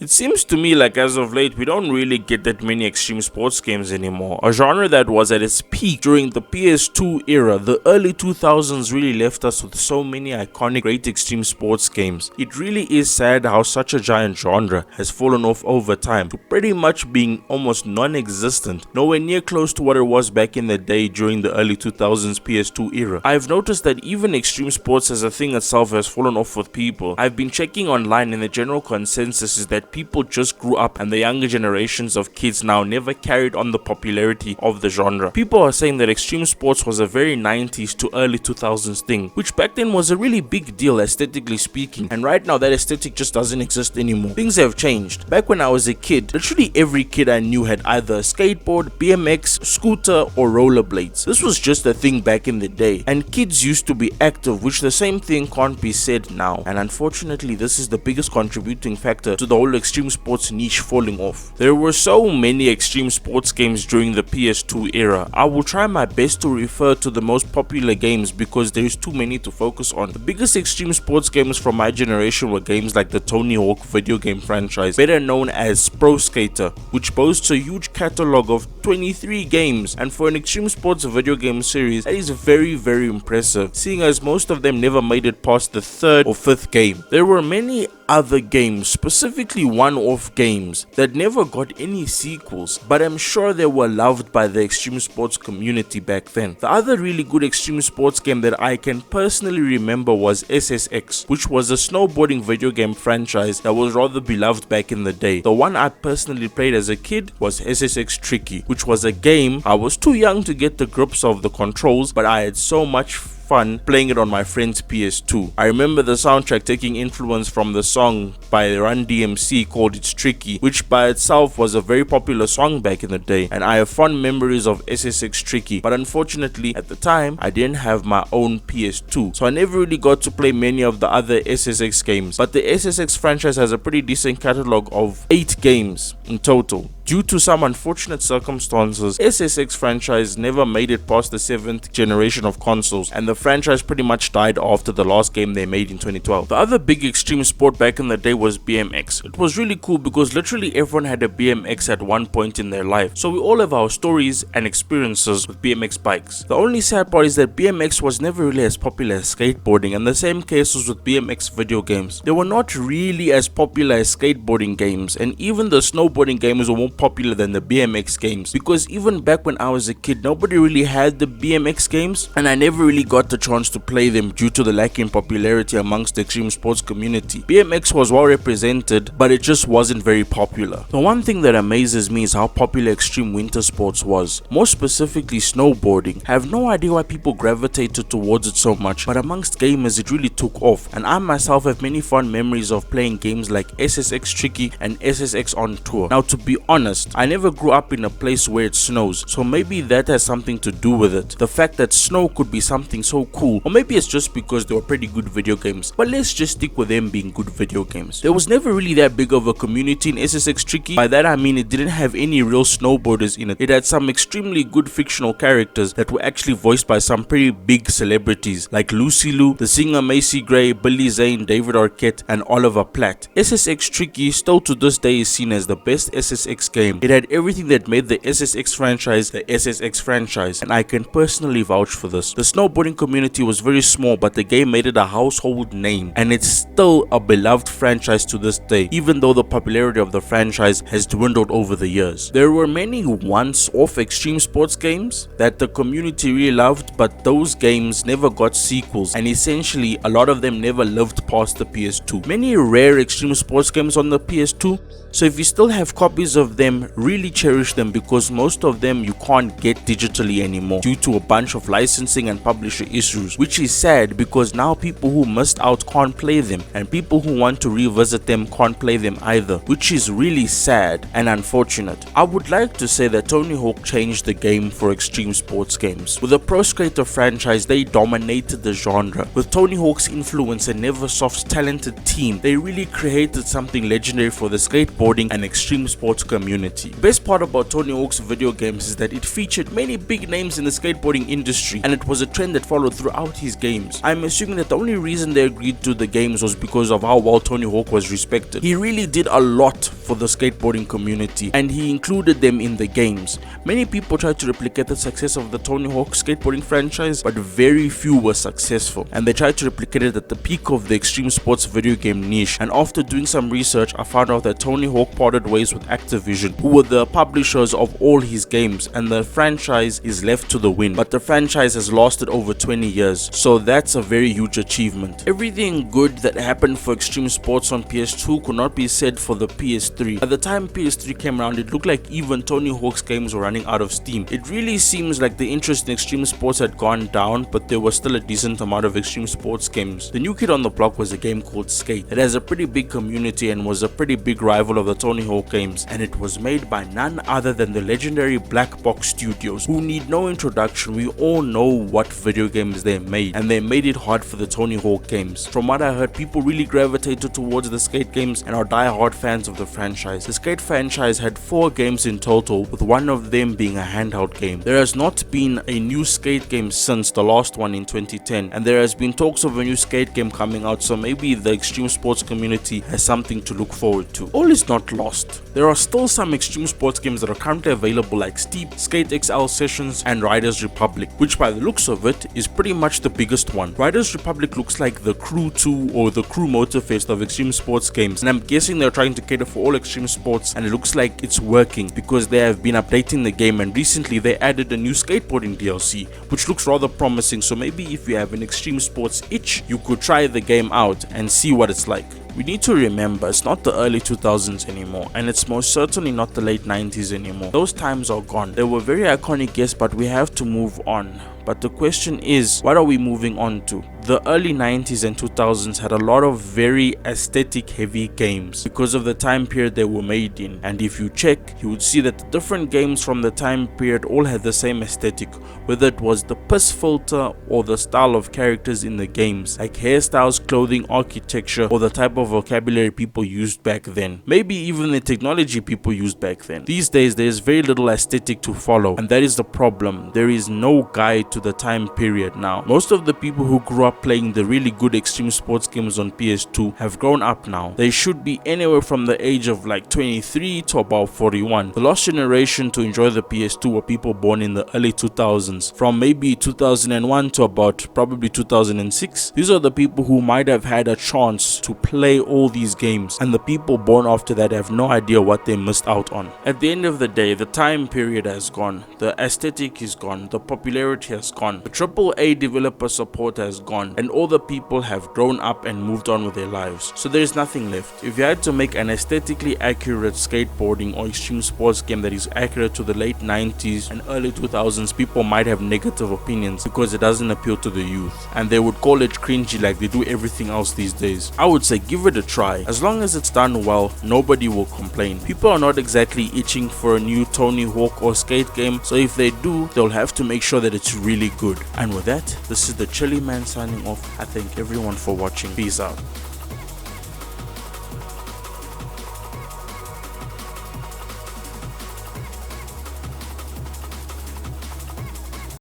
It seems to me like as of late we don't really get that many extreme sports games anymore. A genre that was at its peak during the PS2 era, the early 2000s really left us with so many iconic great extreme sports games. It really is sad how such a giant genre has fallen off over time to pretty much being almost non-existent, nowhere near close to what it was back in the day during the early 2000s PS2 era. I've noticed that even extreme sports as a thing itself has fallen off with people. I've been checking online and the general consensus is that people just grew up and the younger generations of kids now never carried on the popularity of the genre. People are saying that extreme sports was a very 90s to early 2000s thing, which back then was a really big deal aesthetically speaking, and right now that aesthetic just doesn't exist anymore. Things have changed. Back when I was a kid, literally every kid I knew had either a skateboard, BMX, scooter or rollerblades. This was just a thing back in the day, and kids used to be active, which the same thing can't be said now, and unfortunately this is the biggest contributing factor to the whole extreme sports niche falling off. There were so many extreme sports games during the PS2 era. I will try my best to refer to the most popular games because there is too many to focus on. The biggest extreme sports games from my generation were games like the Tony Hawk video game franchise, better known as Pro Skater, which boasts a huge catalog of 23 games, and for an extreme sports video game series that is very impressive, seeing as most of them never made it past the 3rd or 5th game. There were many other games, specifically one-off games, that never got any sequels, but I'm sure they were loved by the extreme sports community back then. The other really good extreme sports game that I can personally remember was SSX, which was a snowboarding video game franchise that was rather beloved back in the day. The one I personally played as a kid was SSX Tricky, which was a game I was too young to get the grips of the controls, but I had so much fun playing it on my friend's PS2. I remember the soundtrack taking influence from the song by Run DMC called It's Tricky, which by itself was a very popular song back in the day, and I have fond memories of SSX Tricky, but unfortunately at the time I didn't have my own PS2, so I never really got to play many of the other SSX games. But the SSX franchise has a pretty decent catalog of 8 games in total. Due to some unfortunate circumstances, SSX franchise never made it past the 7th generation of consoles, and the franchise pretty much died after the last game they made in 2012. The other big extreme sport back in the day was BMX. It was really cool because literally everyone had a BMX at one point in their life, so we all have our stories and experiences with BMX bikes. The only sad part is that BMX was never really as popular as skateboarding, and the same case was with BMX video games. They were not really as popular as skateboarding games, and even the snowboarding games were more popular than the BMX games, because even back when I was a kid nobody really had the BMX games, and I never really got the chance to play them due to the lack in popularity amongst the extreme sports community. BMX was well represented, but it just wasn't very popular. The one thing that amazes me is how popular extreme winter sports was, more specifically snowboarding. I have no idea why people gravitated towards it so much, but amongst gamers it really took off, and I myself have many fond memories of playing games like SSX Tricky and SSX on Tour. Now to be honest, I never grew up in a place where it snows, so maybe that has something to do with it. The fact that snow could be something so cool, or maybe it's just because they were pretty good video games, but let's just stick with them being good video games. There was never really that big of a community in SSX Tricky. By that I mean it didn't have any real snowboarders in it. It had some extremely good fictional characters that were actually voiced by some pretty big celebrities like Lucy Liu, the singer Macy Gray, Billy Zane, David Arquette and Oliver Platt. SSX Tricky still to this day is seen as the best SSX game. It had everything that made the SSX franchise the SSX franchise, and I can personally vouch for this. The snowboarding community was very small, but the game made it a household name, and it's still a beloved franchise to this day, even though the popularity of the franchise has dwindled over the years. There were many once-off extreme sports games that the community really loved, but those games never got sequels, and essentially a lot of them never lived past the PS2. Many rare extreme sports games on the PS2, so if you still have copies of them, really cherish them, because most of them you can't get digitally anymore due to a bunch of licensing and publisher issues, which is sad because now people who missed out can't play them, and people who want to revisit them can't play them either, which is really sad and unfortunate. I would like to say that Tony Hawk changed the game for extreme sports games. With the Pro Skater franchise, they dominated the genre. With Tony Hawk's influence and Neversoft's talented team, they really created something legendary for the skateboard and extreme sports community. The best part about Tony Hawk's video games is that it featured many big names in the skateboarding industry, and it was a trend that followed throughout his games. I'm assuming that the only reason they agreed to the games was because of how well Tony Hawk was respected. He really did a lot for the skateboarding community, and he included them in the games. Many people tried to replicate the success of the Tony Hawk skateboarding franchise, but very few were successful, and they tried to replicate it at the peak of the extreme sports video game niche. And after doing some research, I found out that Tony Hawk parted ways with Activision, who were the publishers of all his games, and the franchise is left to the wind. But the franchise has lasted over 20 years, so that's a very huge achievement. Everything good that happened for extreme sports on PS2 could not be said for the PS3. By the time PS3 came around, it looked like even Tony Hawk's games were running out of steam. It really seems like the interest in extreme sports had gone down, but there was still a decent amount of extreme sports games. The new kid on the block was a game called Skate. It has a pretty big community and was a pretty big rival of the Tony Hawk games, and it was made by none other than the legendary Black Box Studios, who need no introduction. We all know what video games they made, and they made it hard for the Tony Hawk games. From what I heard, people really gravitated towards the Skate games and are die-hard fans of the franchise. The Skate franchise had 4 games in total, with one of them being a handheld game. There has not been a new Skate game since the last one in 2010, and there has been talks of a new Skate game coming out, so maybe the extreme sports community has something to look forward to. All is not lost. There are still some extreme sports games that are currently available, like Steep, Skate XL Sessions, and Riders Republic, which by the looks of it is pretty much the biggest one. Riders Republic looks like the Crew 2 or the Crew Motorfest of extreme sports games, and I'm guessing they're trying to cater for all extreme sports, and it looks like it's working because they have been updating the game, and recently they added a new skateboarding DLC, which looks rather promising. So maybe if you have an extreme sports itch, you could try the game out and see what it's like. We need to remember, it's not the early 2000s anymore, and it's most certainly not the late 90s anymore. Those times are gone. They were very iconic, yes, but we have to move on. But the question is, what are we moving on to? The early 90s and 2000s had a lot of very aesthetic heavy games because of the time period they were made in, and if you check, you would see that the different games from the time period all had the same aesthetic, whether it was the piss filter or the style of characters in the games, like hairstyles, clothing, architecture, or the type of vocabulary people used back then, maybe even the technology people used back then. These days there is very little aesthetic to follow, and that is the problem. There is no guide to the time period now. Most of the people who grew up playing the really good extreme sports games on PS2 have grown up now. They should be anywhere from the age of like 23 to about 41. The last generation to enjoy the PS2 were people born in the early 2000s, from maybe 2001 to about probably 2006. These are the people who might have had a chance to play all these games, and the people born after that have no idea what they missed out on. At the end of the day, the time period has gone, the aesthetic is gone, the popularity has gone, the AAA developer support has gone, and all the people have grown up and moved on with their lives. So there is nothing left. If you had to make an aesthetically accurate skateboarding or extreme sports game that is accurate to the late 90s and early 2000s, people might have negative opinions because it doesn't appeal to the youth, and they would call it cringy like they do everything else these days. I would say give it a try. As long as it's done well, nobody will complain. People are not exactly itching for a new Tony Hawk or Skate game, so if they do, they'll have to make sure that it's really good. And with that, this is the Chilly Man signing off. I thank everyone for watching. Peace out.